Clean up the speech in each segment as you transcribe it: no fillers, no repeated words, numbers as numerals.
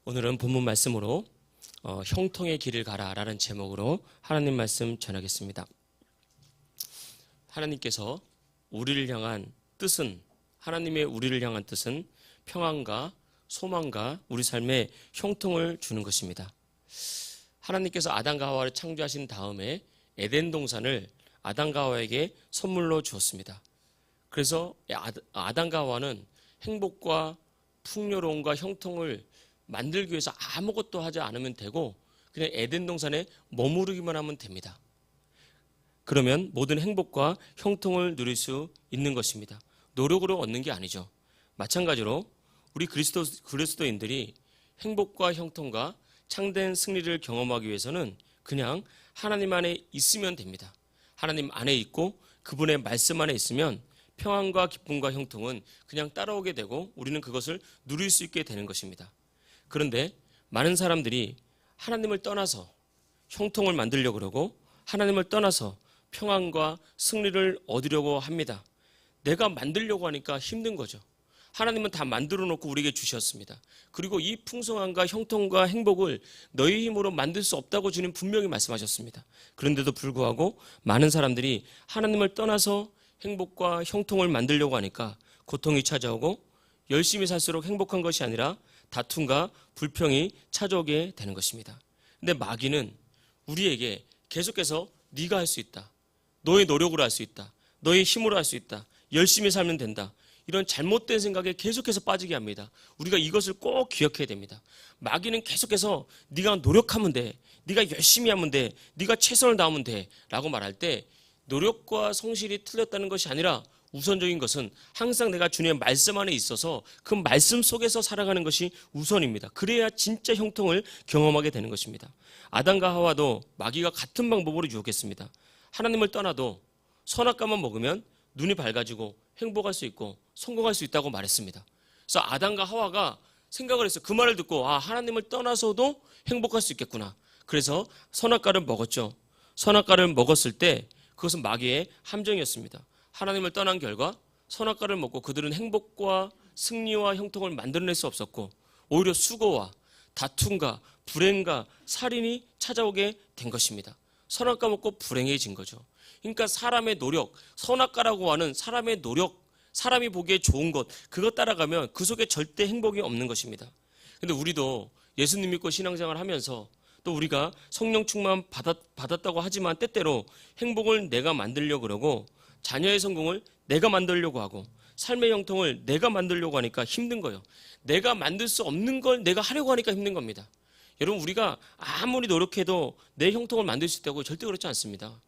오늘은 본문 말씀으로 형통의 길을 가라라는 제목으로 하나님 말씀 전하겠습니다. 하나님께서 우리를 향한 뜻은, 하나님의 우리를 향한 뜻은 평안과 소망과 우리 삶에 형통을 주는 것입니다. 하나님께서 아담과 하와를 창조하신 다음에 에덴 동산을 아담과 하와에게 선물로 주었습니다. 그래서 아담과 하와는 행복과 풍요로움과 형통을 만들기 위해서 아무것도 하지 않으면 되고 그냥 에덴 동산에 머무르기만 하면 됩니다. 그러면 모든 행복과 형통을 누릴 수 있는 것입니다. 노력으로 얻는 게 아니죠. 마찬가지로 우리 그리스도인들이 행복과 형통과 참된 승리를 경험하기 위해서는 그냥 하나님 안에 있으면 됩니다. 하나님 안에 있고 그분의 말씀 안에 있으면 평안과 기쁨과 형통은 그냥 따라오게 되고 우리는 그것을 누릴 수 있게 되는 것입니다. 그런데 많은 사람들이 하나님을 떠나서 형통을 만들려고 그러고 하나님을 떠나서 평안과 승리를 얻으려고 합니다. 내가 만들려고 하니까 힘든 거죠. 하나님은 다 만들어 놓고 우리에게 주셨습니다. 그리고 이 풍성함과 형통과 행복을 너희 힘으로 만들 수 없다고 주님 분명히 말씀하셨습니다. 그런데도 불구하고 많은 사람들이 하나님을 떠나서 행복과 형통을 만들려고 하니까 고통이 찾아오고 열심히 살수록 행복한 것이 아니라 다툼과 불평이 찾아오게 되는 것입니다. 근데 마귀는 우리에게 계속해서 네가 할 수 있다. 너의 노력으로 할 수 있다. 너의 힘으로 할 수 있다. 열심히 살면 된다. 이런 잘못된 생각에 계속해서 빠지게 합니다. 우리가 이것을 꼭 기억해야 됩니다. 마귀는 계속해서 네가 노력하면 돼. 네가 열심히 하면 돼. 네가 최선을 다하면 돼. 라고 말할 때 노력과 성실이 틀렸다는 것이 아니라 우선적인 것은 항상 내가 주님의 말씀 안에 있어서 그 말씀 속에서 살아가는 것이 우선입니다. 그래야 진짜 형통을 경험하게 되는 것입니다. 아담과 하와도 마귀가 같은 방법으로 유혹했습니다. 하나님을 떠나도 선악과만 먹으면 눈이 밝아지고 행복할 수 있고 성공할 수 있다고 말했습니다. 그래서 아담과 하와가 생각을 했어요. 그 말을 듣고 하나님을 떠나서도 행복할 수 있겠구나. 그래서 선악과를 먹었죠. 선악과를 먹었을 때 그것은 마귀의 함정이었습니다. 하나님을 떠난 결과 선악과를 먹고 그들은 행복과 승리와 형통을 만들어낼 수 없었고 오히려 수고와 다툼과 불행과 살인이 찾아오게 된 것입니다. 선악과 먹고 불행해진 거죠. 그러니까 사람의 노력, 선악과라고 하는 사람의 노력, 사람이 보기에 좋은 것, 그것 따라가면 그 속에 절대 행복이 없는 것입니다. 그런데 우리도 예수님 믿고 신앙생활 하면서 또 우리가 성령 충만 받았다고 하지만 때때로 행복을 내가 만들려고 그러고 자녀의 성공을 내가 만들려고 하고 삶의 형통을 내가 만들려고 하니까 힘든 거예요. 내가 만들 수 없는 걸 내가 하려고 하니까 힘든 겁니다. 여러분, 우리가 아무리 노력해도 내 형통을 만들 수 있다고 절대 그렇지 않습니다.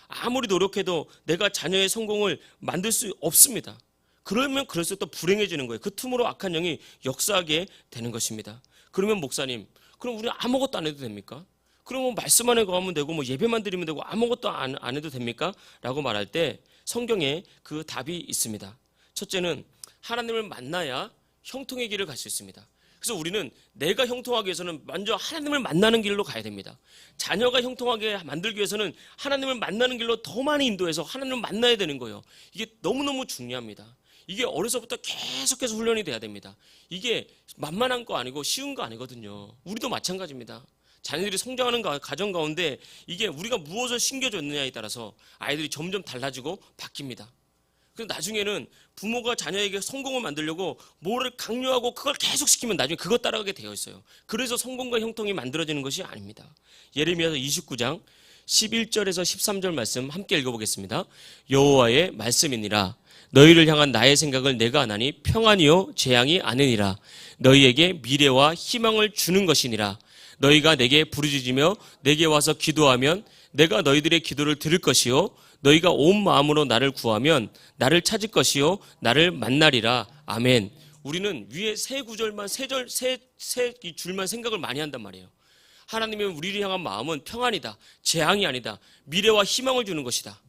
아무리 노력해도 내가 자녀의 성공을 만들 수 없습니다. 그러면 그럴수록 또 불행해지는 거예요. 그 틈으로 악한 영이 역사하게 되는 것입니다. 그러면 목사님, 그럼 우리 아무것도 안 해도 됩니까? 그러면 말씀 안에 가면 되고 예배만 드리면 되고 아무것도 안 해도 됩니까? 라고 말할 때 성경에 그 답이 있습니다. 첫째는 하나님을 만나야 형통의 길을 갈 수 있습니다. 그래서 우리는 내가 형통하기 위해서는 먼저 하나님을 만나는 길로 가야 됩니다. 자녀가 형통하게 만들기 위해서는 하나님을 만나는 길로 더 많이 인도해서 하나님을 만나야 되는 거예요. 이게 너무너무 중요합니다. 이게 어려서부터 계속해서 훈련이 돼야 됩니다. 이게 만만한 거 아니고 쉬운 거 아니거든요. 우리도 마찬가지입니다. 자녀들이 성장하는 가정 가운데 이게 우리가 무엇을 심겨줬느냐에 따라서 아이들이 점점 달라지고 바뀝니다. 그래서 나중에는 부모가 자녀에게 성공을 만들려고 뭐를 강요하고 그걸 계속 시키면 나중에 그것 따라가게 되어 있어요. 그래서 성공과 형통이 만들어지는 것이 아닙니다. 예레미야서 29장 11절에서 13절 말씀 함께 읽어보겠습니다. 여호와의 말씀이니라. 너희를 향한 나의 생각을 내가 아나니 평안이요 재앙이 아니니라. 너희에게 미래와 희망을 주는 것이니라. 너희가 내게 부르짖으며 내게 와서 기도하면 내가 너희들의 기도를 들을 것이요 너희가 온 마음으로 나를 구하면 나를 찾을 것이요 나를 만나리라. 아멘. 우리는 위에 세 구절만 세 줄만 생각을 많이 한단 말이에요. 하나님의 우리를 향한 마음은 평안이다. 재앙이 아니다. 미래와 희망을 주는 것이다.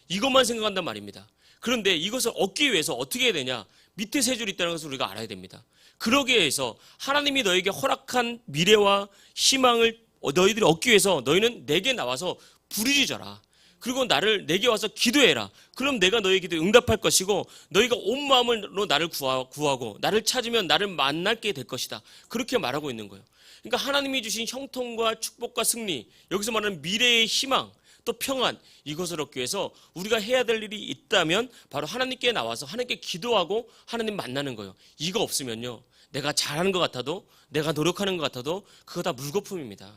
이것만 생각한단 말입니다. 그런데 이것을 얻기 위해서 어떻게 해야 되냐? 밑에 세 줄이 있다는 것을 우리가 알아야 됩니다. 그러기 위해서 하나님이 너에게 허락한 미래와 희망을 너희들이 얻기 위해서 너희는 내게 나와서 부르짖어라. 그리고 내게 와서 기도해라. 그럼 내가 너의 기도에 응답할 것이고 너희가 온 마음으로 나를 구하고 나를 찾으면 나를 만나게 될 것이다. 그렇게 말하고 있는 거예요. 그러니까 하나님이 주신 형통과 축복과 승리, 여기서 말하는 미래의 희망, 또 평안, 이것을 얻기 위해서 우리가 해야 될 일이 있다면 바로 하나님께 나와서 하나님께 기도하고 하나님 만나는 거예요. 이거 없으면요, 내가 잘하는 것 같아도, 내가 노력하는 것 같아도 그거 다 물거품입니다.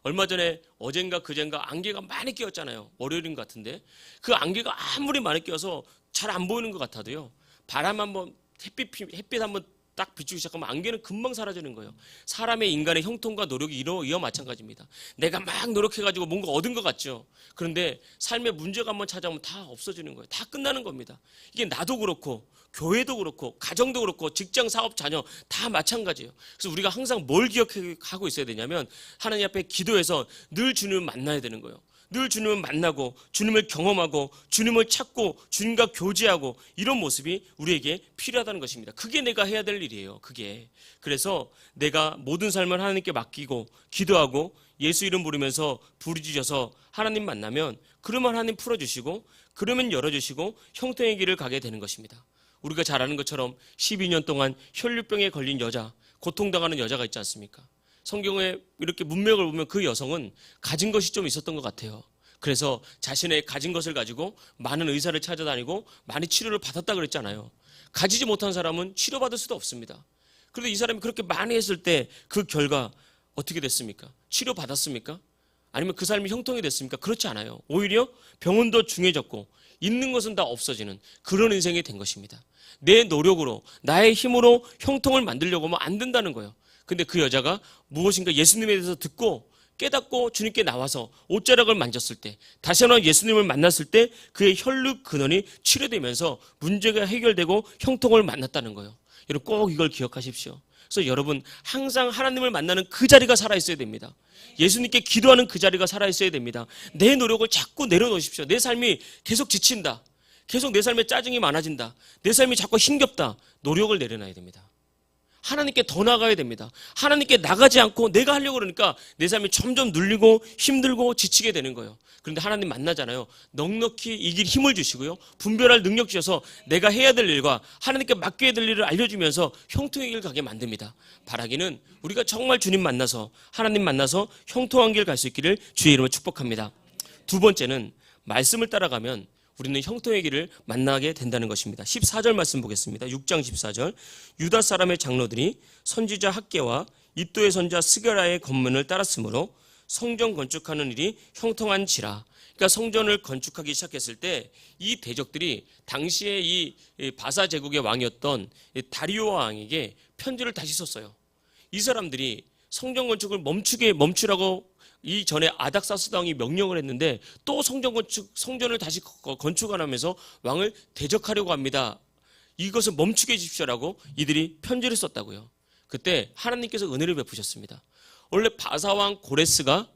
얼마 전에 어젠가 그젠가 안개가 많이 끼었잖아요. 월요일인 것 같은데 그 안개가 아무리 많이 끼어서 잘 안 보이는 것 같아도요, 바람 한번 햇빛 한번 딱 비추기 시작하면 안개는 금방 사라지는 거예요. 사람의 인간의 형통과 노력이 이와 마찬가지입니다. 내가 막 노력해가지고 뭔가 얻은 것 같죠. 그런데 삶의 문제가 한번 찾아오면 다 없어지는 거예요. 다 끝나는 겁니다. 이게 나도 그렇고 교회도 그렇고 가정도 그렇고 직장, 사업, 자녀 다 마찬가지예요. 그래서 우리가 항상 뭘 기억하고 있어야 되냐면 하나님 앞에 기도해서 늘 주님을 만나야 되는 거예요. 늘 주님을 만나고 주님을 경험하고 주님을 찾고 주님과 교제하고 이런 모습이 우리에게 필요하다는 것입니다. 그게 내가 해야 될 일이에요. 그게. 그래서 내가 모든 삶을 하나님께 맡기고 기도하고 예수 이름 부르면서 부르짖어서 하나님 만나면 그러면 하나님 풀어주시고 그러면 열어주시고 형통의 길을 가게 되는 것입니다. 우리가 잘 아는 것처럼 12년 동안 혈류병에 걸린 여자, 고통당하는 여자가 있지 않습니까? 성경에 이렇게 문맥을 보면 그 여성은 가진 것이 좀 있었던 것 같아요. 그래서 자신의 가진 것을 가지고 많은 의사를 찾아다니고 많이 치료를 받았다 그랬잖아요. 가지지 못한 사람은 치료받을 수도 없습니다. 그런데 이 사람이 그렇게 많이 했을 때 그 결과 어떻게 됐습니까? 치료받았습니까? 아니면 그 삶이 형통이 됐습니까? 그렇지 않아요. 오히려 병은 더 중해졌고 있는 것은 다 없어지는 그런 인생이 된 것입니다. 내 노력으로 나의 힘으로 형통을 만들려고 하면 안 된다는 거예요. 근데 그 여자가 무엇인가 예수님에 대해서 듣고 깨닫고 주님께 나와서 옷자락을 만졌을 때, 다시 한번 예수님을 만났을 때 그의 혈류 근원이 치료되면서 문제가 해결되고 형통을 만났다는 거예요. 여러분 꼭 이걸 기억하십시오. 그래서 여러분 항상 하나님을 만나는 그 자리가 살아있어야 됩니다. 예수님께 기도하는 그 자리가 살아있어야 됩니다. 내 노력을 자꾸 내려놓으십시오. 내 삶이 계속 지친다, 계속 내 삶에 짜증이 많아진다, 내 삶이 자꾸 힘겹다, 노력을 내려놔야 됩니다. 하나님께 더 나가야 됩니다. 하나님께 나가지 않고 내가 하려고 그러니까 내 삶이 점점 눌리고 힘들고 지치게 되는 거예요. 그런데 하나님 만나잖아요. 넉넉히 이길 힘을 주시고요, 분별할 능력 주셔서 내가 해야 될 일과 하나님께 맡겨야 될 일을 알려주면서 형통의 길 가게 만듭니다. 바라기는 우리가 정말 주님 만나서 하나님 만나서 형통한 길 갈 수 있기를 주의 이름으로 축복합니다. 두 번째는 말씀을 따라가면 우리는 형통의 길을 만나게 된다는 것입니다. 14절 말씀 보겠습니다. 6장 14절. 유다 사람의 장로들이 선지자 학개와 이도의 선자 스가랴의 검문을 따랐으므로 성전 건축하는 일이 형통한지라. 그러니까 성전을 건축하기 시작했을 때 이 대적들이 당시에 이 바사 제국의 왕이었던 다리오 왕에게 편지를 다시 썼어요. 이 사람들이 성전 건축을 멈추라고 이전에 아닥사스다 왕이 명령을 했는데 또 성전을 다시 건축하면서 왕을 대적하려고 합니다. 이것을 멈추게 해주십시오라고 이들이 편지를 썼다고요. 그때 하나님께서 은혜를 베푸셨습니다. 원래 바사왕 고레스가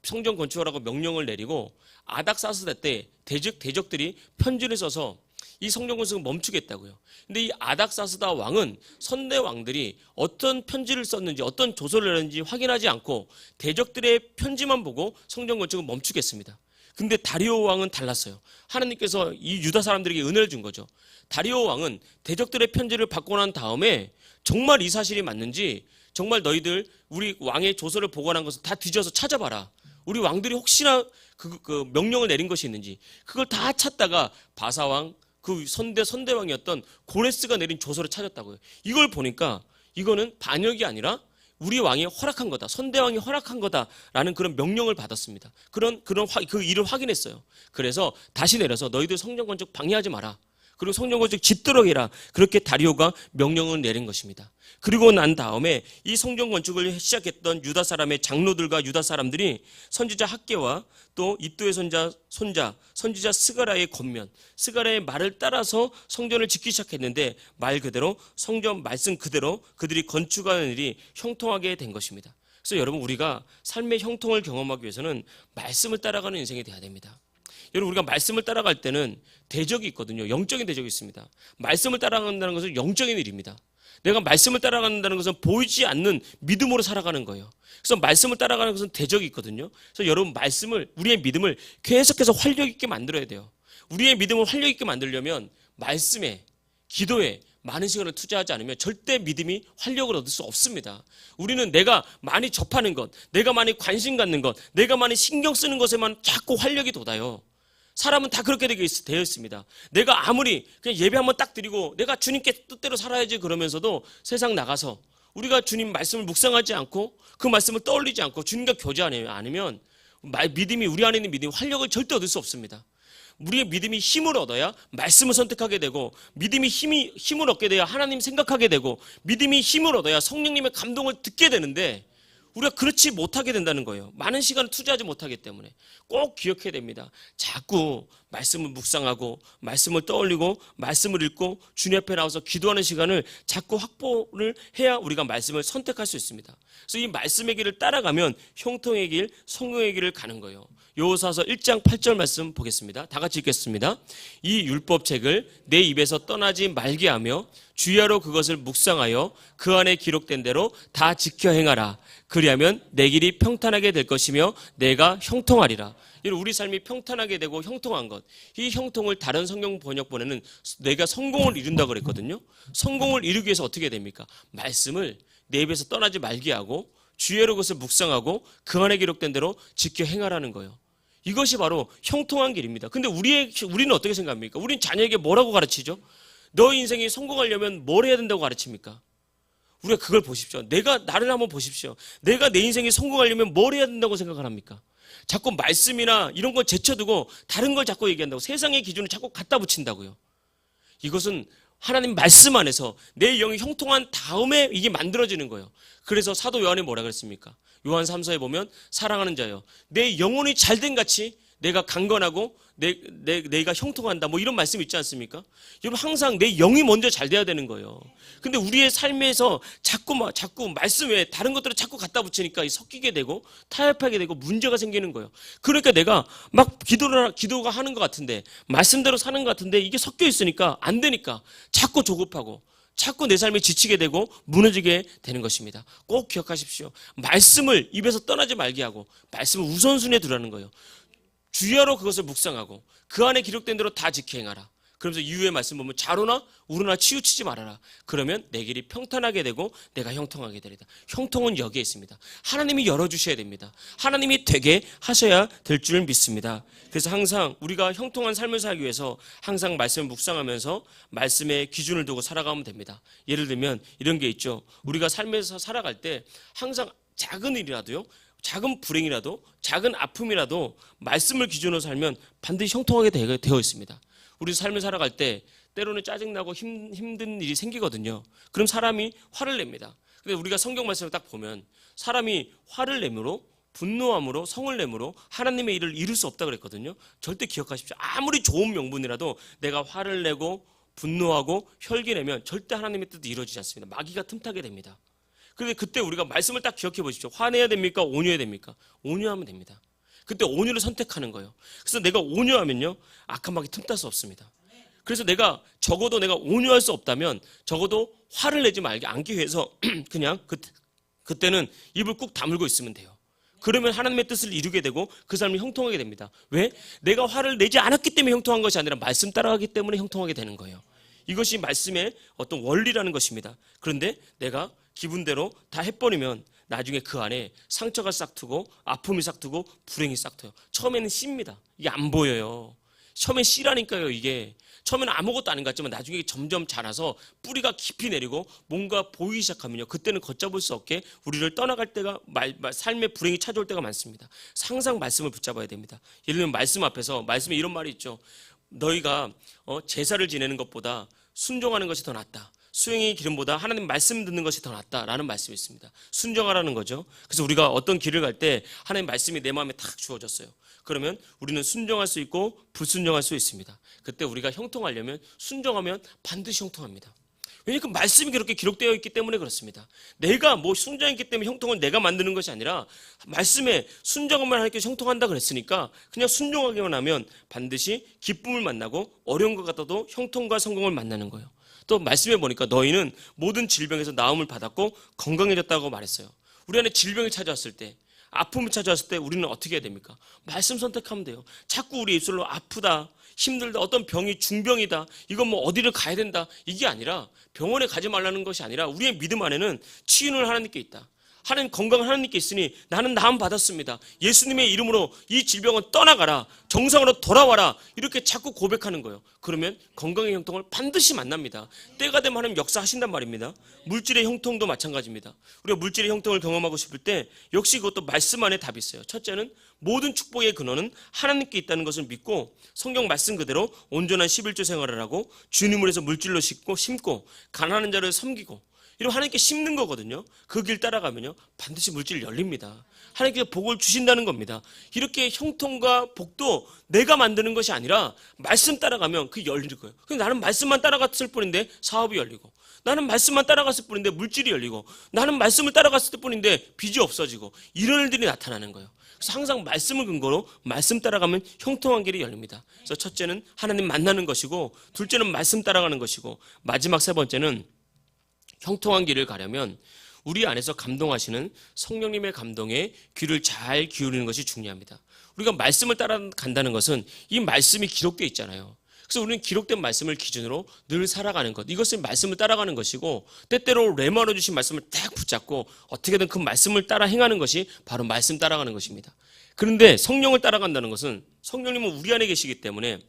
성전 건축하라고 명령을 내리고 아닥사스다 때 대적들이 편지를 써서 이 성전 건축을 멈추겠다고요. 근데 이 아닥사스다 왕은 선대 왕들이 어떤 편지를 썼는지 어떤 조서를 냈는지 확인하지 않고 대적들의 편지만 보고 성전 건축을 멈추겠습니다. 근데 다리오 왕은 달랐어요. 하나님께서 이 유다 사람들에게 은혜를 준 거죠. 다리오 왕은 대적들의 편지를 받고 난 다음에 정말 이 사실이 맞는지, 정말 너희들 우리 왕의 조서를 보관한 것을 다 뒤져서 찾아봐라. 우리 왕들이 혹시나 그 명령을 내린 것이 있는지 그걸 다 찾다가 바사왕 그 선대왕이었던 고레스가 내린 조서를 찾았다고요. 이걸 보니까 이거는 반역이 아니라 우리 왕이 허락한 거다, 선대왕이 허락한 거다라는 그런 명령을 받았습니다. 그 일을 확인했어요. 그래서 다시 내려서 너희들 성전 건축 방해하지 마라, 그리고 성전 건축 짓도록 해라, 그렇게 다리오가 명령을 내린 것입니다. 그리고 난 다음에 이 성전 건축을 시작했던 유다 사람의 장로들과 유다 사람들이 선지자 학개와 또 이도의 손자 선지자 스가랴의 권면, 스가랴의 말을 따라서 성전을 짓기 시작했는데 말 그대로 성전 말씀 그대로 그들이 건축하는 일이 형통하게 된 것입니다. 그래서 여러분 우리가 삶의 형통을 경험하기 위해서는 말씀을 따라가는 인생이 돼야 됩니다. 여러분 우리가 말씀을 따라갈 때는 대적이 있거든요. 영적인 대적이 있습니다. 말씀을 따라간다는 것은 영적인 일입니다. 내가 말씀을 따라간다는 것은 보이지 않는 믿음으로 살아가는 거예요. 그래서 말씀을 따라가는 것은 대적이 있거든요. 그래서 여러분 말씀을, 우리의 믿음을 계속해서 활력 있게 만들어야 돼요. 우리의 믿음을 활력 있게 만들려면 말씀에, 기도에 많은 시간을 투자하지 않으면 절대 믿음이 활력을 얻을 수 없습니다. 우리는 내가 많이 접하는 것, 내가 많이 관심 갖는 것, 내가 많이 신경 쓰는 것에만 자꾸 활력이 돋아요. 사람은 다 그렇게 되어 있습니다. 내가 아무리 그냥 예배 한번 딱 드리고 내가 주님께 뜻대로 살아야지 그러면서도 세상 나가서 우리가 주님 말씀을 묵상하지 않고 그 말씀을 떠올리지 않고 주님과 교제하지 않으면 믿음이, 우리 안에 있는 믿음이 활력을 절대 얻을 수 없습니다. 우리의 믿음이 힘을 얻어야 말씀을 선택하게 되고, 믿음이 힘을 얻게 돼야 하나님 생각하게 되고, 믿음이 힘을 얻어야 성령님의 감동을 듣게 되는데 우리가 그렇지 못하게 된다는 거예요. 많은 시간을 투자하지 못하기 때문에. 꼭 기억해야 됩니다. 자꾸 말씀을 묵상하고 말씀을 떠올리고 말씀을 읽고 주님 앞에 나와서 기도하는 시간을 자꾸 확보를 해야 우리가 말씀을 선택할 수 있습니다. 그래서 이 말씀의 길을 따라가면 형통의 길, 성령의 길을 가는 거예요. 여호수아서 1장 8절 말씀 보겠습니다. 다 같이 읽겠습니다. 이 율법책을 내 입에서 떠나지 말게 하며 주야로 그것을 묵상하여 그 안에 기록된 대로 다 지켜 행하라. 그리하면 내 길이 평탄하게 될 것이며 내가 형통하리라. 우리 삶이 평탄하게 되고 형통한 것, 이 형통을 다른 성경 번역본에는 내가 성공을 이룬다고 그랬거든요. 성공을 이루기 위해서 어떻게 됩니까? 말씀을 내 입에서 떠나지 말게 하고 주야로 그것을 묵상하고 그 안에 기록된 대로 지켜 행하라는 거예요. 이것이 바로 형통한 길입니다. 근데 우리는 어떻게 생각합니까? 우리는 자녀에게 뭐라고 가르치죠? 너 인생이 성공하려면 뭘 해야 된다고 가르칩니까? 우리가 그걸 보십시오. 나를 한번 보십시오. 내가 내 인생이 성공하려면 뭘 해야 된다고 생각을 합니까? 자꾸 말씀이나 이런 걸 제쳐두고 다른 걸 자꾸 얘기한다고, 세상의 기준을 자꾸 갖다 붙인다고요. 이것은 하나님 말씀 안에서 내 영이 형통한 다음에 이게 만들어지는 거예요. 그래서 사도 요한이 뭐라 그랬습니까? 요한 3서에 보면 사랑하는 자여, 내 영혼이 잘된 같이 내가 강건하고 내가 형통한다, 뭐 이런 말씀 있지 않습니까? 여러분, 항상 내 영이 먼저 잘 돼야 되는 거예요. 근데 우리의 삶에서 자꾸 말씀 외에 다른 것들을 자꾸 갖다 붙이니까 섞이게 되고 타협하게 되고 문제가 생기는 거예요. 그러니까 내가 막 기도가 하는 것 같은데, 말씀대로 사는 것 같은데 이게 섞여 있으니까 안 되니까 자꾸 조급하고 자꾸 내 삶에 지치게 되고 무너지게 되는 것입니다. 꼭 기억하십시오. 말씀을 입에서 떠나지 말게 하고 말씀을 우선순위에 두라는 거예요. 주야로 그것을 묵상하고 그 안에 기록된 대로 다 지켜 행하라. 그러면서 이후의 말씀 보면 좌로나 우로나 치우치지 말아라. 그러면 내 길이 평탄하게 되고 내가 형통하게 되리다. 형통은 여기에 있습니다. 하나님이 열어주셔야 됩니다. 하나님이 되게 하셔야 될 줄 믿습니다. 그래서 항상 우리가 형통한 삶을 살기 위해서 항상 말씀을 묵상하면서 말씀의 기준을 두고 살아가면 됩니다. 예를 들면 이런 게 있죠. 우리가 삶에서 살아갈 때 항상 작은 일이라도요, 작은 불행이라도, 작은 아픔이라도 말씀을 기준으로 살면 반드시 형통하게 되어 있습니다. 우리 삶을 살아갈 때 때로는 짜증나고 힘든 일이 생기거든요. 그럼 사람이 화를 냅니다. 근데 우리가 성경 말씀을 딱 보면 사람이 화를 내므로, 분노함으로, 성을 내므로 하나님의 일을 이룰 수 없다고 그랬거든요. 절대 기억하십시오. 아무리 좋은 명분이라도 내가 화를 내고 분노하고 혈기내면 절대 하나님의 뜻이 이루어지지 않습니다. 마귀가 틈타게 됩니다. 그런데 그때 우리가 말씀을 딱 기억해 보십시오. 화내야 됩니까? 온유해야 됩니까? 온유하면 됩니다. 그때 온유를 선택하는 거예요. 그래서 내가 온유하면요, 악한 마귀 틈탈 수 없습니다. 그래서 적어도 내가 온유할 수 없다면 적어도 화를 내지 않기 위해서 그냥 그때는 입을 꾹 다물고 있으면 돼요. 그러면 하나님의 뜻을 이루게 되고 그 삶이 형통하게 됩니다. 왜? 내가 화를 내지 않았기 때문에 형통한 것이 아니라 말씀 따라가기 때문에 형통하게 되는 거예요. 이것이 말씀의 어떤 원리라는 것입니다. 그런데 내가 기분대로 다 해버리면 나중에 그 안에 상처가 싹트고 아픔이 싹트고 불행이 싹트요. 처음에는 씨입니다. 이게 안 보여요. 처음엔 씨라니까요. 이게 처음에는 아무것도 아닌 것 같지만 나중에 점점 자라서 뿌리가 깊이 내리고 뭔가 보이기 시작하면요, 그때는 걷잡을 수 없게 우리를 떠나갈 때가, 삶의 불행이 찾아올 때가 많습니다. 항상 말씀을 붙잡아야 됩니다. 예를 들면 말씀에 이런 말이 있죠. 너희가 제사를 지내는 것보다 순종하는 것이 더 낫다. 수행의 기름보다 하나님 말씀 듣는 것이 더 낫다라는 말씀이 있습니다. 순종하라는 거죠. 그래서 우리가 어떤 길을 갈 때 하나님 말씀이 내 마음에 탁 주어졌어요. 그러면 우리는 순종할 수 있고 불순종할 수 있습니다. 그때 우리가 형통하려면 순종하면 반드시 형통합니다. 왜냐하면 그 말씀이 그렇게 기록되어 있기 때문에 그렇습니다. 내가 순종했기 때문에 형통은 내가 만드는 것이 아니라 말씀에 순종만 하니까 형통한다 그랬으니까 그냥 순종하기만 하면 반드시 기쁨을 만나고 어려운 것 같아도 형통과 성공을 만나는 거예요. 또 말씀해 보니까 너희는 모든 질병에서 나음을 받았고 건강해졌다고 말했어요. 우리 안에 질병이 찾아왔을 때, 아픔이 찾아왔을 때 우리는 어떻게 해야 됩니까? 말씀 선택하면 돼요. 자꾸 우리 입술로 아프다, 힘들다, 어떤 병이 중병이다, 이건 뭐 어디를 가야 된다, 이게 아니라, 병원에 가지 말라는 것이 아니라 우리의 믿음 안에는 치유는 하나님께 있다. 하나님, 건강은 하나님께 있으니 나는 나음 받았습니다. 예수님의 이름으로 이 질병은 떠나가라, 정상으로 돌아와라, 이렇게 자꾸 고백하는 거예요. 그러면 건강의 형통을 반드시 만납니다. 때가 되면 하나님 역사하신단 말입니다. 물질의 형통도 마찬가지입니다. 우리가 물질의 형통을 경험하고 싶을 때 역시 그것도 말씀 안에 답이 있어요. 첫째는 모든 축복의 근원은 하나님께 있다는 것을 믿고 성경 말씀 그대로 온전한 11조 생활을 하고 주님을 해서 물질로 심고 가난한 자를 섬기고, 이러면 하나님께 심는 거거든요. 그 길 따라가면요 반드시 물질 열립니다. 하나님께서 복을 주신다는 겁니다. 이렇게 형통과 복도 내가 만드는 것이 아니라 말씀 따라가면 그게 열릴 거예요. 나는 말씀만 따라갔을 뿐인데 사업이 열리고, 나는 말씀만 따라갔을 뿐인데 물질이 열리고, 나는 말씀을 따라갔을 뿐인데 빚이 없어지고, 이런 일들이 나타나는 거예요. 그래서 항상 말씀을 근거로 말씀 따라가면 형통한 길이 열립니다. 그래서 첫째는 하나님 만나는 것이고, 둘째는 말씀 따라가는 것이고, 마지막 세 번째는 형통한 길을 가려면 우리 안에서 감동하시는 성령님의 감동에 귀를 잘 기울이는 것이 중요합니다. 우리가 말씀을 따라간다는 것은 이 말씀이 기록되어 있잖아요. 그래서 우리는 기록된 말씀을 기준으로 늘 살아가는 것, 이것을 말씀을 따라가는 것이고, 때때로 레마로 주신 말씀을 딱 붙잡고 어떻게든 그 말씀을 따라 행하는 것이 바로 말씀 따라가는 것입니다. 그런데 성령을 따라간다는 것은, 성령님은 우리 안에 계시기 때문에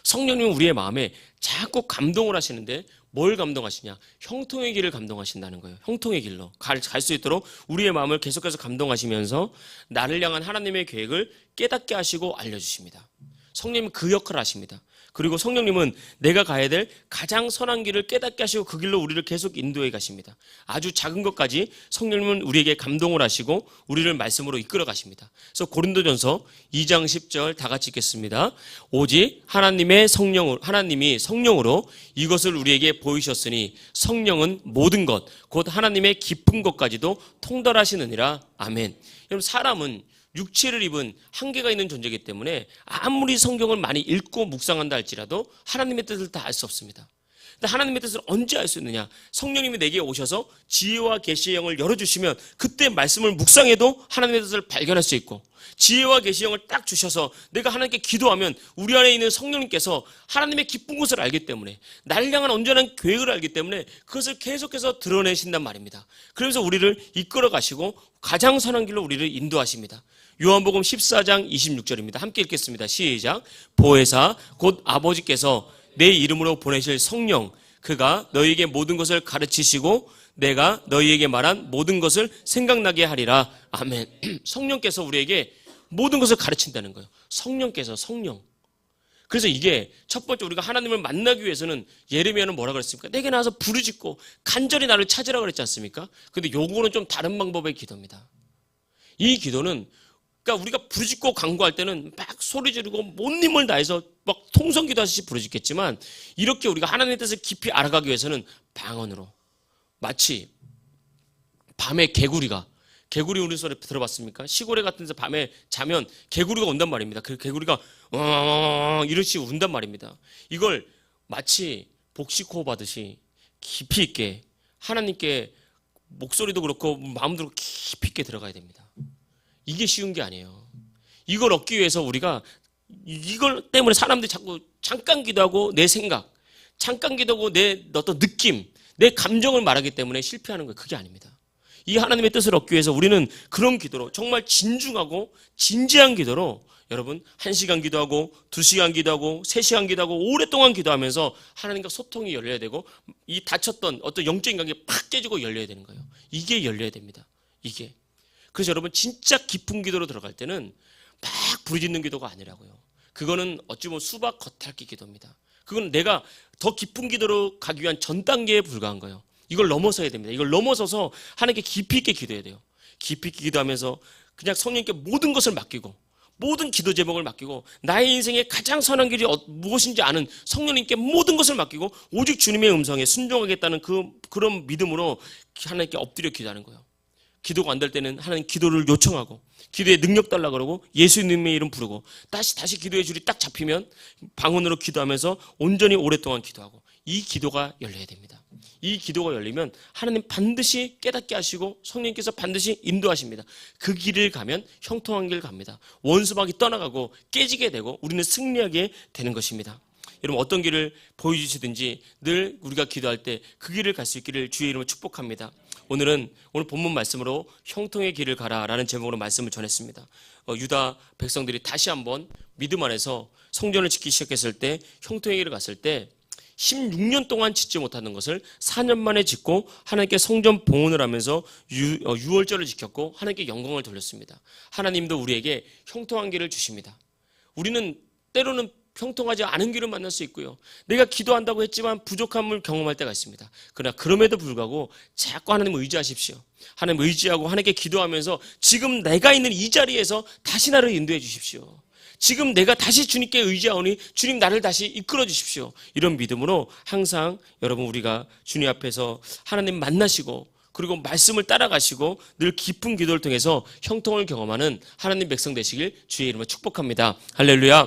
성령님은 우리의 마음에 자꾸 감동을 하시는데, 뭘 감동하시냐? 형통의 길을 감동하신다는 거예요. 형통의 길로 갈 수 있도록 우리의 마음을 계속해서 감동하시면서 나를 향한 하나님의 계획을 깨닫게 하시고 알려주십니다. 성령님은 그 역할을 하십니다. 그리고 성령님은 내가 가야 될 가장 선한 길을 깨닫게 하시고 그 길로 우리를 계속 인도해 가십니다. 아주 작은 것까지 성령님은 우리에게 감동을 하시고 우리를 말씀으로 이끌어 가십니다. 그래서 고린도전서 2장 10절 다 같이 읽겠습니다. 오직 하나님이 성령으로 이것을 우리에게 보이셨으니 성령은 모든 것 곧 하나님의 깊은 것까지도 통달하시느니라. 아멘. 여러분, 사람은 육체를 입은 한계가 있는 존재이기 때문에 아무리 성경을 많이 읽고 묵상한다 할지라도 하나님의 뜻을 다 알 수 없습니다. 근데 하나님의 뜻을 언제 알 수 있느냐? 성령님이 내게 오셔서 지혜와 계시의 영을 열어주시면 그때 말씀을 묵상해도 하나님의 뜻을 발견할 수 있고, 지혜와 계시의 영을 딱 주셔서 내가 하나님께 기도하면 우리 안에 있는 성령님께서 하나님의 기쁜 것을 알기 때문에, 나를 향한 온전한 계획을 알기 때문에 그것을 계속해서 드러내신단 말입니다. 그러면서 우리를 이끌어 가시고 가장 선한 길로 우리를 인도하십니다. 요한복음 14장 26절입니다. 함께 읽겠습니다. 시작. 보혜사 곧 아버지께서 내 이름으로 보내실 성령, 그가 너희에게 모든 것을 가르치시고 내가 너희에게 말한 모든 것을 생각나게 하리라. 아멘. 성령께서 우리에게 모든 것을 가르친다는 거예요. 성령. 그래서 이게 첫 번째, 우리가 하나님을 만나기 위해서는 예레미야는 뭐라 그랬습니까? 내게 나와서 부르짖고 간절히 나를 찾으라 그랬지 않습니까? 근데 요거는 좀 다른 방법의 기도입니다. 이 기도는, 그러니까 우리가 부르짖고 간구할 때는 막 소리 지르고 온 힘을 다해서 막 통성기도 하듯이 부르짖겠지만, 이렇게 우리가 하나님의 뜻을 깊이 알아가기 위해서는 방언으로, 마치 밤에 개구리 우는 소리 들어봤습니까? 시골에 같은 데서 밤에 자면 개구리가 온단 말입니다. 그 개구리가 이렇게 운단 말입니다. 이걸 마치 복식호흡 하듯이 깊이 있게 하나님께 목소리도 그렇고 마음도 그렇고 깊이 있게 들어가야 됩니다. 이게 쉬운 게 아니에요. 이걸 얻기 위해서 우리가, 이걸 때문에 사람들이 자꾸 잠깐 기도하고 내 생각, 잠깐 기도하고 내 어떤 느낌, 내 감정을 말하기 때문에 실패하는 거예요. 그게 아닙니다. 이 하나님의 뜻을 얻기 위해서 우리는 그런 기도로, 정말 진중하고 진지한 기도로, 여러분 1시간 기도하고 2시간 기도하고 3시간 기도하고 오랫동안 기도하면서 하나님과 소통이 열려야 되고, 이 닫혔던 어떤 영적인 관계가 팍 깨지고 열려야 되는 거예요. 이게 열려야 됩니다. 이게. 그래서 여러분, 진짜 깊은 기도로 들어갈 때는 막 부르짖는 기도가 아니라고요. 그거는 어찌 보면 수박 겉핥기 기도입니다. 그건 내가 더 깊은 기도로 가기 위한 전 단계에 불과한 거예요. 이걸 넘어서야 됩니다. 이걸 넘어서서 하나님께 깊이 있게 기도해야 돼요. 깊이 있게 기도하면서 그냥 성령님께 모든 것을 맡기고, 모든 기도 제목을 맡기고, 나의 인생의 가장 선한 길이 무엇인지 아는 성령님께 모든 것을 맡기고 오직 주님의 음성에 순종하겠다는 그런 믿음으로 하나님께 엎드려 기도하는 거예요. 기도가 안 될 때는 하나님 기도를 요청하고, 기도에 능력 달라고 그러고 예수님의 이름 부르고, 다시 기도의 줄이 딱 잡히면 방언으로 기도하면서 온전히 오랫동안 기도하고, 이 기도가 열려야 됩니다. 이 기도가 열리면 하나님 반드시 깨닫게 하시고 성령님께서 반드시 인도하십니다. 그 길을 가면 형통한 길 갑니다. 원수막이 떠나가고 깨지게 되고 우리는 승리하게 되는 것입니다. 여러분 어떤 길을 보여주시든지 늘 우리가 기도할 때 그 길을 갈 수 있기를 주의 이름으로 축복합니다. 오늘 본문 말씀으로 형통의 길을 가라라는 제목으로 말씀을 전했습니다. 유다 백성들이 다시 한번 믿음 안에서 성전을 짓기 시작했을 때 형통의 길을 갔을 때 16년 동안 짓지 못하는 것을 4년 만에 짓고 하나님께 성전 봉헌을 하면서 유월절을 지켰고 하나님께 영광을 돌렸습니다. 하나님도 우리에게 형통한 길을 주십니다. 우리는 때로는 형통하지 않은 길을 만날 수 있고요. 내가 기도한다고 했지만 부족함을 경험할 때가 있습니다. 그러나 그럼에도 불구하고 자꾸 하나님 의지하십시오. 하나님 의지하고 하나님께 기도하면서 지금 내가 있는 이 자리에서 다시 나를 인도해 주십시오. 지금 내가 다시 주님께 의지하오니 주님 나를 다시 이끌어 주십시오. 이런 믿음으로 항상 여러분 우리가 주님 앞에서 하나님 만나시고 그리고 말씀을 따라가시고 늘 깊은 기도를 통해서 형통을 경험하는 하나님 백성 되시길 주의 이름으로 축복합니다. 할렐루야.